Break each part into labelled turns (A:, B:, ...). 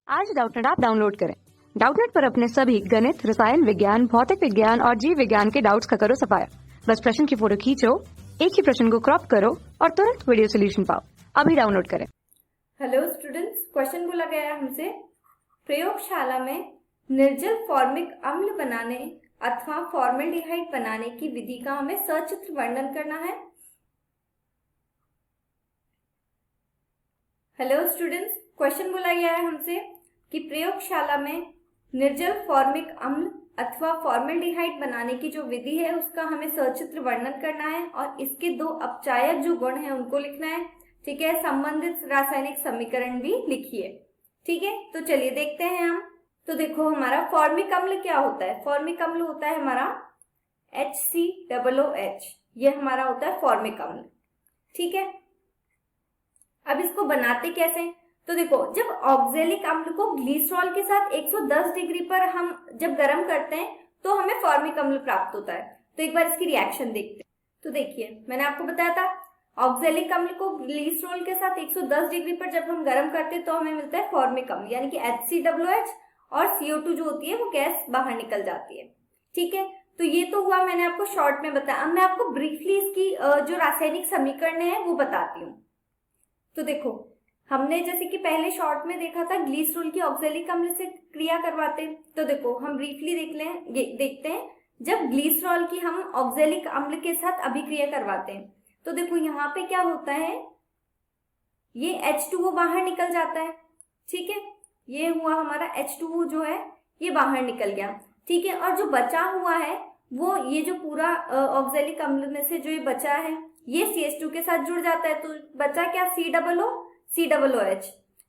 A: आज Doubtnut app download करें। Doubtnut पर अपने सभी गणित, रसायन विज्ञान, भौतिक विज्ञान और जीव विज्ञान के डाउट्स का करो सफाया। बस प्रश्न की फोटो खींचो, एक ही प्रश्न को क्रॉप करो और तुरंत वीडियो सोल्यूशन पाओ। अभी डाउनलोड करें।
B: हेलो स्टूडेंट्स, क्वेश्चन बोला गया है हमसे, प्रयोगशाला में निर्जल फॉर्मिक अम्ल बनाने अथवा फॉर्मेल्डिहाइड बनाने की विधि का हमें सचित्र वर्णन करना है। हेलो स्टूडेंट्स, क्वेश्चन बोला गया है हमसे कि प्रयोगशाला में निर्जल फॉर्मिक अम्ल अथवा फॉर्मेल्डिहाइड बनाने की जो विधि है उसका हमें सचित्र वर्णन करना है और इसके दो अपचायक जो गुण हैं उनको लिखना है। ठीक है, संबंधित रासायनिक समीकरण भी लिखिए। ठीक है, तो चलिए देखते हैं हम। तो देखो, हमारा फॉर्मिक अम्ल क्या होता है? फॉर्मिक अम्ल होता है हमारा HCOOH, ये हमारा होता है फॉर्मिक अम्ल। ठीक है, अब इसको बनाते कैसे? तो देखो, जब ऑक्जेलिक अम्ल को ग्लिसरॉल के साथ 110 डिग्री पर हम जब गर्म करते हैं तो हमें फॉर्मिक अम्ल प्राप्त होता है। तो एक बार इसकी रिएक्शन देखते हैं। तो देखिए, मैंने आपको बताया था ऑक्जेलिक अम्ल को ग्लिसरॉल के साथ 110 डिग्री पर जब हम गर्म करते हैं तो हमें मिलता है फॉर्मिक अम्ल, यानी कि HCOOH और CO2 जो होती है वो गैस बाहर निकल जाती है। ठीक है, तो ये तो हुआ, मैंने आपको शॉर्ट में बताया। अब मैं आपको ब्रीफली इसकी जो रासायनिक समीकरण है वो बताती हूँ। तो देखो, हमने जैसे कि पहले शॉर्ट में देखा था ग्लिसरॉल की ऑक्जेलिक अम्ल से क्रिया करवाते। तो देखो, हम ब्रीफली देखते हैं जब ग्लिसरॉल की हम ऑक्जेलिक अम्ल के साथ अभिक्रिया करवाते हैं तो देखो यहाँ पे क्या होता है, ये H2O बाहर निकल जाता है। ठीक है, ये हुआ हमारा H2O जो है ये बाहर निकल गया। ठीक है, और जो बचा हुआ है वो ये जो पूरा ऑक्जेलिक अम्ल में से जो ये बचा है ये CH2 के साथ जुड़ जाता है। तो बचा क्या? COOH।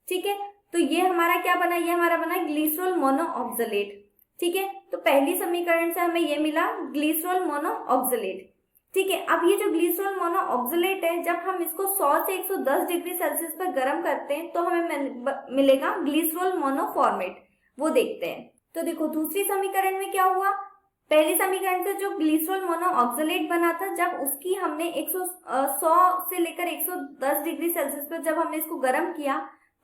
B: ठीक है, तो ये हमारा क्या बना? ये हमारा बना ग्लिसरॉल मोनोऑक्सलेट। ठीक है, तो पहली समीकरण से हमें ये मिला ग्लिसरॉल मोनोऑक्सलेट। ठीक है, अब ये जो ग्लिसरॉल मोनोऑक्सलेट है, जब हम इसको 100 से 110 डिग्री सेल्सियस पर गर्म करते हैं तो हमें मिलेगा ग्लिसरॉल मोनोफॉर्मेट। वो देखते हैं। तो देखो, दूसरी समीकरण में क्या हुआ? पहली समीकरण से जो ग्लिसरॉल मोनोऑक्सलेट बना था, जब उसकी हमने 100 से लेकर 110 डिग्री सेल्सियस पर जब हमने इसको गर्म किया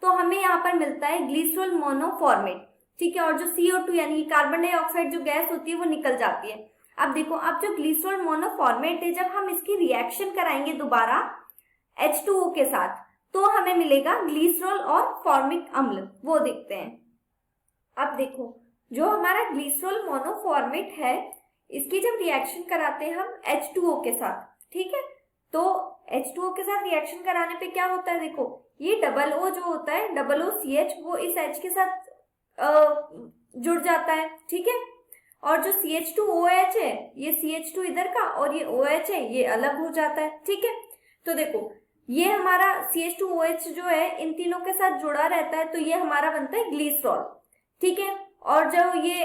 B: तो हमें यहाँ पर मिलता है ग्लिसरॉल मोनोफॉर्मेट। ठीक है, और जो CO2 यानी कार्बन डाइऑक्साइड जो गैस होती है वो निकल जाती है। अब देखो, अब जो ग्लिसरॉल मोनोफॉर्मेट है, जब हम इसकी रिएक्शन कराएंगे दोबारा H2O के साथ तो हमें मिलेगा ग्लिसरॉल और फॉर्मिक अम्ल। वो देखते हैं। अब देखो, जो हमारा ग्लिसरॉल मोनोफॉर्मेट है इसकी जब रिएक्शन कराते हैं हम H2O के साथ, ठीक है, तो H2O के साथ रिएक्शन कराने पे क्या होता है? देखो, ये डबल O जो होता है, OOCH, वो इस H के साथ जुड़ जाता है। ठीक है, और जो CH2OH है, ये CH2 इधर का और ये OH है ये अलग हो जाता है। ठीक है, तो देखो, ये हमारा CH2OH जो है इन तीनों के साथ जुड़ा रहता है तो ये हमारा बनता है ग्लिसरॉल। ठीक है, और जो ये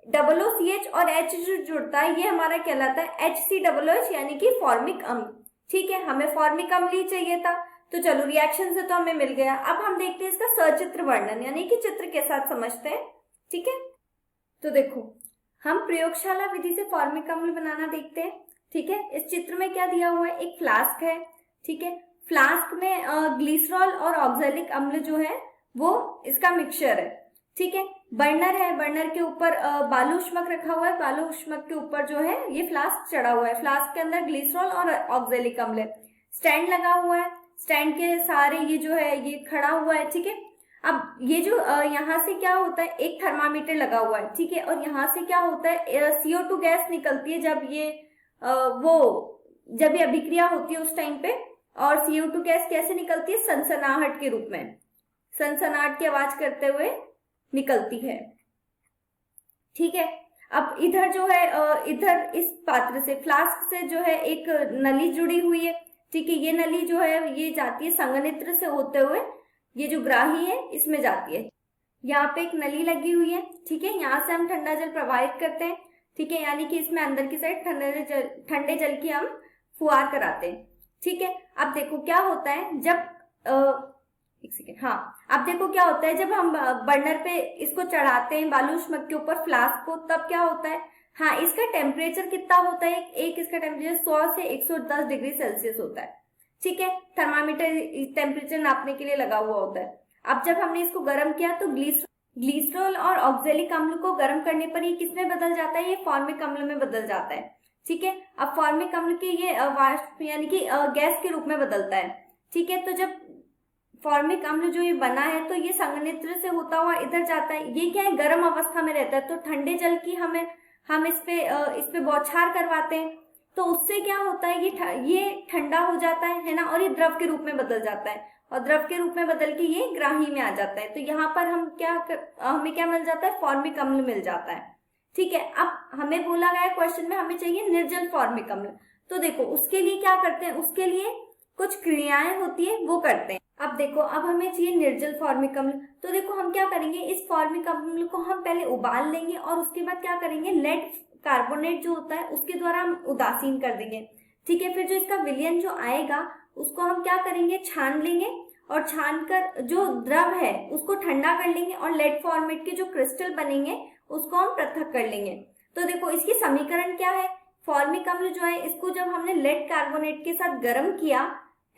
B: OOCH और H जो जुड़ता है ये हमारा कहलाता है HCOOH, यानी कि फॉर्मिक अम्ल। ठीक है, हमें फॉर्मिक अम्ल ही चाहिए था। तो चलो, रिएक्शन से तो हमें मिल गया। अब हम देखते हैं इसका सचित्र वर्णन, यानी कि चित्र के साथ समझते हैं। ठीक है, तो देखो, हम प्रयोगशाला विधि से फॉर्मिक अम्ल बनाना देखते हैं। ठीक है, इस चित्र में क्या दिया हुआ है? एक फ्लास्क है। ठीक है, फ्लास्क में ग्लिसरॉल और ऑक्जेलिक अम्ल जो है वो इसका मिक्सचर है। ठीक है, बर्नर है, बर्नर के ऊपर बालू ऊष्मक रखा हुआ है, बालू ऊष्मक के ऊपर जो है ये फ्लास्क चढ़ा हुआ है। फ्लास्क के अंदर ग्लिसरॉल और ऑक्जेलिक अम्ल है। स्टैंड लगा हुआ है, स्टैंड के सहारे ये जो है ये खड़ा हुआ है। ठीक है, अब ये जो यहाँ से क्या होता है, एक थर्मामीटर लगा हुआ है। ठीक है, और यहाँ से क्या होता है, CO2 गैस निकलती है जब ये जब ये अभिक्रिया होती है उस टाइम पे। और CO2 गैस कैसे निकलती है? सनसनाहट के रूप में, सनसनाहट की आवाज करते हुए निकलती है। ठीक है, अब इधर जो है इधर इस पात्र से, फ्लास्क से जो है एक नली जुड़ी हुई है। ठीक है, ये नली जो है ये जाती है संघनित्र से होते हुए, ये जो ग्राही है इसमें जाती है। यहाँ पे एक नली लगी हुई है। ठीक है, यहाँ से हम ठंडा जल प्रवाहित करते हैं। ठीक है, यानी कि इसमें अंदर की साइड ठंडे जल की हम फुहार कराते हैं। ठीक है, अब देखो क्या होता है, जब एक सेकेंड, हाँ, अब देखो क्या होता है, जब हम बर्नर पे इसको चढ़ाते हैं बालू ऊष्मक के ऊपर फ्लास्क को, तब क्या होता है, हाँ, इसका टेम्परेचर कितना होता है? एक इसका टेम्परेचर 100 से 110 डिग्री सेल्सियस होता है। ठीक है, थर्मामीटर टेम्परेचर नापने के लिए लगा हुआ होता है। अब जब हमने इसको गर्म किया तो ग्लिसरॉल और ऑक्जेलिक अम्ल को गर्म करने पर ये किसमें बदल जाता है, ये फॉर्मिक अम्ल में बदल जाता है। ठीक है, अब फॉर्मिक अम्ल के ये वाष्प यानी कि गैस के रूप में बदलता है। ठीक है, तो जब फॉर्मिक अम्ल जो ये बना है तो ये संघनित्र से होता हुआ इधर जाता है। ये क्या है, गर्म अवस्था में रहता है, तो ठंडे जल की हम इस पे बौछार करवाते हैं, तो उससे क्या होता है, ये ठंडा हो जाता है ना, और ये द्रव के रूप में बदल जाता है, और द्रव के रूप में बदल के ये ग्राही में आ जाता है। तो यहाँ पर हमें क्या मिल जाता है, फॉर्मिक अम्ल मिल जाता है। ठीक है, अब हमें बोला गया क्वेश्चन में हमें चाहिए निर्जल फॉर्मिक अम्ल। तो देखो उसके लिए क्या करते हैं, उसके लिए कुछ क्रियाएं होती है वो करते हैं। अब देखो, अब हमें चाहिए निर्जल फॉर्मिक अम्ल। तो देखो हम क्या करेंगे, इस फॉर्मिक अम्ल को हम पहले उबाल लेंगे और उसके बाद क्या करेंगे, लेड कार्बोनेट जो होता है उसके द्वारा हम उदासीन कर देंगे। ठीक है, फिर जो इसका विलयन जो आएगा उसको हम क्या करेंगे, छान लेंगे, और छान कर जो द्रव है उसको ठंडा कर लेंगे, और लेड फॉर्मेट के जो क्रिस्टल बनेंगे उसको हम पृथक कर लेंगे। तो देखो इसकी समीकरण क्या है, फॉर्मिक अम्ल जो है इसको जब हमने लेड कार्बोनेट के साथ गर्म किया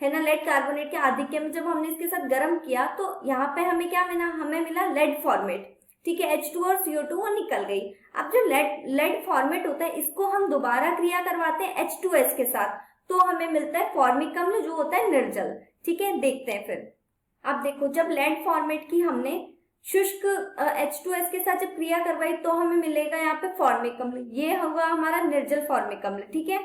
B: है ना, लेड कार्बोनेट के आधिक्य में जब हमने इसके साथ गर्म किया तो यहाँ पे हमें क्या मिला, हमें मिला लेड फॉर्मेट। ठीक है, H2 और CO2 वो निकल गई। अब जो लेड फॉर्मेट होता है इसको हम दोबारा क्रिया करवाते हैं H2S के साथ, तो हमें मिलता है फॉर्मिक अम्ल जो होता है निर्जल। ठीक है, देखते हैं फिर। अब देखो, जब लेड फॉर्मेट की हमने शुष्क H2S के साथ जब क्रिया करवाई तो हमें मिलेगा यहाँ पे फॉर्मिक अम्ल, ये होगा हमारा निर्जल फॉर्मिक अम्ल। ठीक है,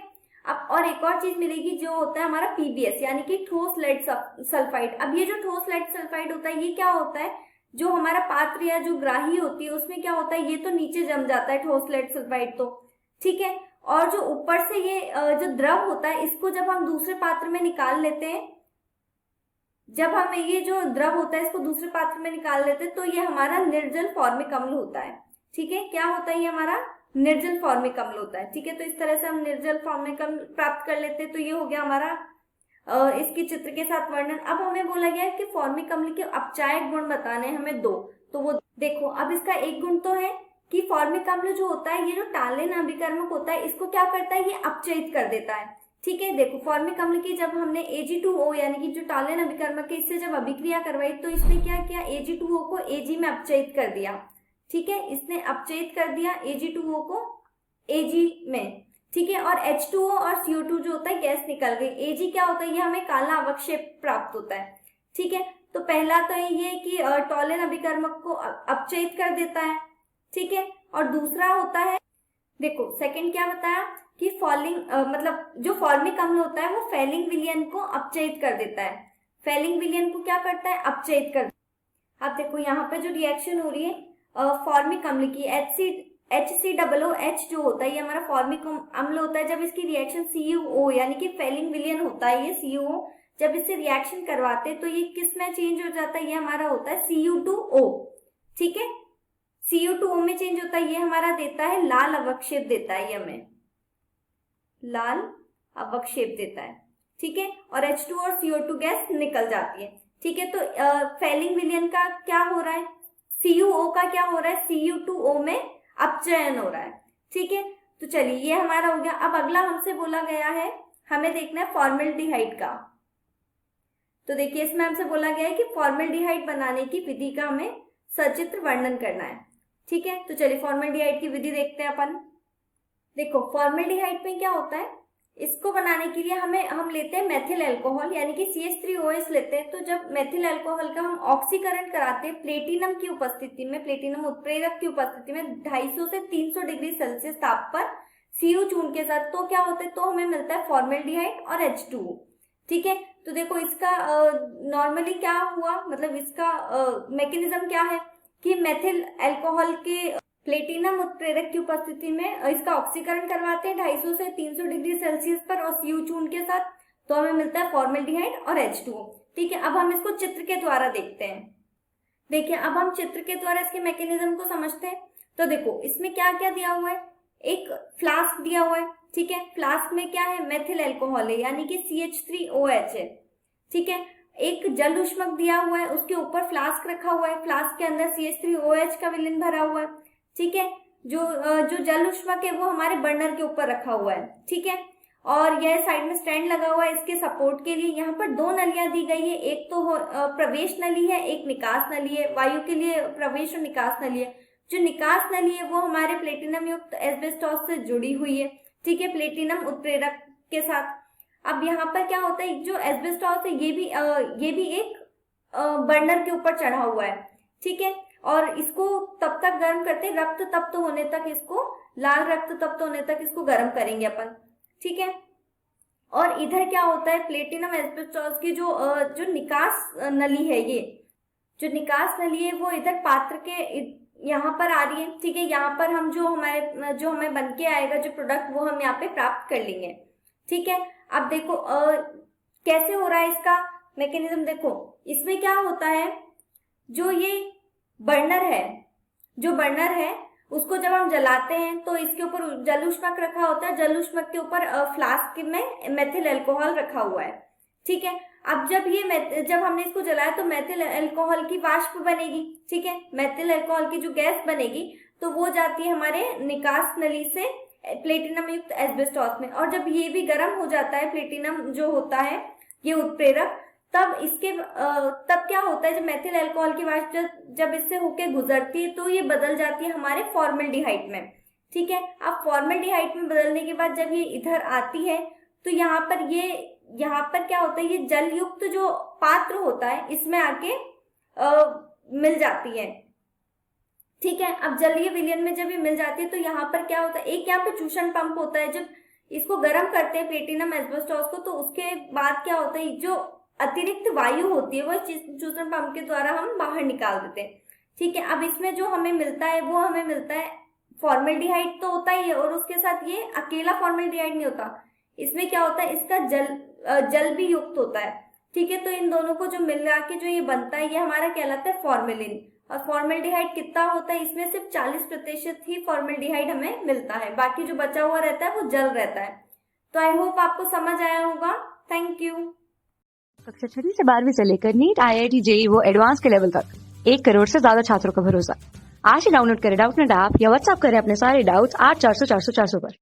B: अब और एक और चीज मिलेगी जो होता है हमारा PBS यानी कि ठोस लेड सल्फाइड। अब ये जो ठोस लेड सल्फाइड होता है ये क्या होता है, जो हमारा पात्र या जो ग्राही होती है उसमें क्या होता है, ये तो नीचे जम जाता है ठोस लेड सल्फाइड तो। ठीक है, और जो ऊपर से ये जो द्रव होता है इसको जब हम दूसरे पात्र में निकाल लेते हैं, जब हम ये जो द्रव होता है इसको दूसरे पात्र में निकाल लेते हैं तो ये हमारा निर्जल फॉर्मिक अम्ल होता है। ठीक है, क्या होता है, ये हमारा निर्जल फॉर्मिक अम्ल होता है। ठीक है, तो इस तरह से हम निर्जल फॉर्मिक अम्ल प्राप्त कर लेते हैं। तो ये हो गया हमारा इसके चित्र के साथ वर्णन। अब हमें बोला गया है कि फॉर्मिक अम्ल के अपचायक गुण बताने हैं हमें 2, तो वो देखो। अब इसका एक गुण तो है कि फॉर्मिक अम्ल जो होता है ये जो टालेन अभिकर्मक होता है इसको क्या करता है, ये अपचयित कर देता है। ठीक है, देखो फॉर्मिक अम्ल की जब हमने Ag2O यानी कि जो टालेन अभिकर्मक है इससे जब अभिक्रिया करवाई तो इसने क्या किया, Ag2O को Ag में अपचयित कर दिया। ठीक है, इसने अपचयित कर दिया Ag2O को Ag में। ठीक है, और H2O और CO2 जो होता है गैस निकल गई। Ag क्या होता है, ये हमें काला अवक्षेप प्राप्त होता है। ठीक है, तो पहला तो ये कि टॉलेन अभिकर्मक को अपचयित कर देता है। ठीक है, और दूसरा होता है, देखो सेकंड क्या बताया कि मतलब जो फॉर्मिक अम्ल होता है वो फैलिंग विलयन को अपचयित कर देता है। फैलिंग विलयन को क्या करता है, अपचयित कर। अब देखो यहाँ पे जो रिएक्शन हो रही है फॉर्मिक अम्ल की HCOOH जो होता है ये हमारा फॉर्मिक अम्ल होता है। जब इसकी रिएक्शन CuO यानी कि फैलिंग विलयन होता है ये CuO, जब इससे रिएक्शन करवाते हैं तो ये किस में चेंज हो जाता है, ये हमारा होता है Cu2O। ठीक है, Cu2O में चेंज होता है, ये हमारा देता है लाल अवक्षेप देता है, ये हमें लाल अवक्षेप देता है। ठीक है, और H2 और CO2 गैस निकल जाती है। ठीक है, तो फैलिंग विलयन का क्या हो रहा है, CuO का क्या हो रहा है, Cu2O में अपचयन हो रहा है। ठीक है, तो चलिए ये हमारा हो गया। अब अगला हमसे बोला गया है हमें देखना है फॉर्मेल्डिहाइड का। तो देखिए इसमें हमसे बोला गया है कि फॉर्मेल्डिहाइड बनाने की विधि का हमें सचित्र वर्णन करना है। ठीक है, तो चलिए फॉर्मेल्डिहाइड की विधि देखते हैं अपन। देखो फॉर्मेल्डिहाइड में क्या होता है, इसको बनाने के लिए हम लेते हैं मेथिल अल्कोहल यानी कि CH3OH लेते हैं। तो जब मेथिल अल्कोहल का हम ऑक्सीकरण कराते हैं प्लेटिनम की उपस्थिति में, प्लेटिनम उत्प्रेरक की उपस्थिति में 250 से 300 डिग्री सेल्सियस ताप पर Cu चूर्ण के साथ, तो क्या होता है, तो हमें मिलता है फॉर्मेल्डिहाइड और H2O। ठीक है, तो देखो इसका नॉर्मली क्या हुआ, मतलब इसका मैकेनिज्म क्या है कि मेथिल अल्कोहल के प्लेटिनम उत्प्रेरक की उपस्थिति में इसका ऑक्सीकरण करवाते हैं 250 से 300 डिग्री सेल्सियस पर और Cu चूर्ण के साथ, तो हमें मिलता है फॉर्मेल्डिहाइड और H2O। ठीक है, अब हम इसको चित्र के द्वारा देखते हैं। देखिए अब हम चित्र के द्वारा इसके मैकेनिज्म को समझते हैं। तो देखो इसमें क्या क्या दिया हुआ है, एक फ्लास्क दिया हुआ है। ठीक है, फ्लास्क में क्या है, मेथिल अल्कोहल है यानी कि CH3OH है। ठीक है, एक जल उष्मक दिया हुआ है, उसके ऊपर फ्लास्क रखा हुआ है, फ्लास्क के अंदर CH3OH का विलयन भरा हुआ है। ठीक है, जो जल उष्मक है वो हमारे बर्नर के ऊपर रखा हुआ है। ठीक है, और यह साइड में स्टैंड लगा हुआ है इसके सपोर्ट के लिए। यहाँ पर दो नलियां दी गई है, एक तो प्रवेश नली है, एक निकास नली है। वायु के लिए प्रवेश और निकास नली है। जो निकास नली है वो हमारे प्लेटिनम युक्त एस्बेस्टॉस से जुड़ी हुई है, ठीक है, प्लेटिनम उत्प्रेरक के साथ। अब यहाँ पर क्या होता है, जो एस्बेस्टॉस है ये भी एक बर्नर के ऊपर चढ़ा हुआ है, ठीक है, और इसको तब तक गर्म करते हैं, रक्त तप्त होने तक इसको, लाल रक्त तप्त होने तक इसको गर्म करेंगे अपन, ठीक है। और इधर क्या होता है, प्लेटिनम एस्बेस्टॉस की जो निकास नली है, ये जो निकास नली है वो इधर पात्र के यहाँ पर आ रही है, ठीक है। यहाँ पर हम जो हमें बन के आएगा जो प्रोडक्ट वो हम यहाँ पे प्राप्त कर लेंगे, ठीक है। अब देखो कैसे हो रहा है इसका मैकेनिज्म। देखो इसमें क्या होता है, जो ये बर्नर है उसको जब हम जलाते हैं तो इसके ऊपर जल ऊष्मक रखा होता है, जल ऊष्मक के ऊपर फ्लास्क में मेथिल अल्कोहल रखा हुआ है, ठीक है। अब जब हमने इसको जलाया तो मेथिल अल्कोहल की वाष्प बनेगी, ठीक है, मेथिल अल्कोहल की जो गैस बनेगी तो वो जाती है हमारे निकास नली से प्लेटिनम युक्त एस्बेस्टॉस में। और जब ये भी गर्म हो जाता है, प्लेटिनम जो होता है ये उत्प्रेरक, तब क्या होता है, जब मेथिल अल्कोहल की वाष्प जब इससे होके गुजरती है तो ये बदल जाती है हमारे फॉर्मल्डिहाइड में, ठीक है। अब फॉर्मल्डिहाइड में बदलने के बाद जब ये इधर आती है तो यहाँ पर क्या होता है, ये जल युक्त जो पात्र होता है इसमें आके मिल जाती है, ठीक है। अब जलीय विलयन में जब ये मिल जाती है तो यहाँ पर क्या होता है, एक यहाँ पे चूषण पंप होता है। जब इसको गर्म करते हैं प्लेटिनम एस्बेस्टॉस को तो उसके बाद क्या होता है, जो अतिरिक्त वायु होती है वो चूषण पंप के द्वारा हम बाहर निकाल देते हैं, ठीक है। अब इसमें जो हमें मिलता है वो हमें मिलता है फॉर्मल्डिहाइड तो होता ही है, और उसके साथ ये अकेला फॉर्मल्डिहाइड नहीं होता, इसमें क्या होता है, इसका जल भी युक्त होता है, ठीक है। तो इन दोनों को जो मिला के जो ये बनता है ये हमारा कहलाता है फॉर्मेलिन। और फॉर्मल्डिहाइड कितना होता है, इसमें सिर्फ 40% ही फॉर्मल्डिहाइड हमें मिलता है, बाकी जो बचा हुआ रहता है वो जल रहता है। तो आई होप आपको समझ आया होगा। Thank you.
A: कक्षा 6 से 12वीं से लेकर नीट, IIT, JEE वो एडवांस के लेवल तक 1 करोड़ से ज्यादा छात्रों का भरोसा। आज ही डाउनलोड करें डाउटनेट ऐप या व्हाट्सएप करें अपने सारे डाउट्स 8400 400 400 पर।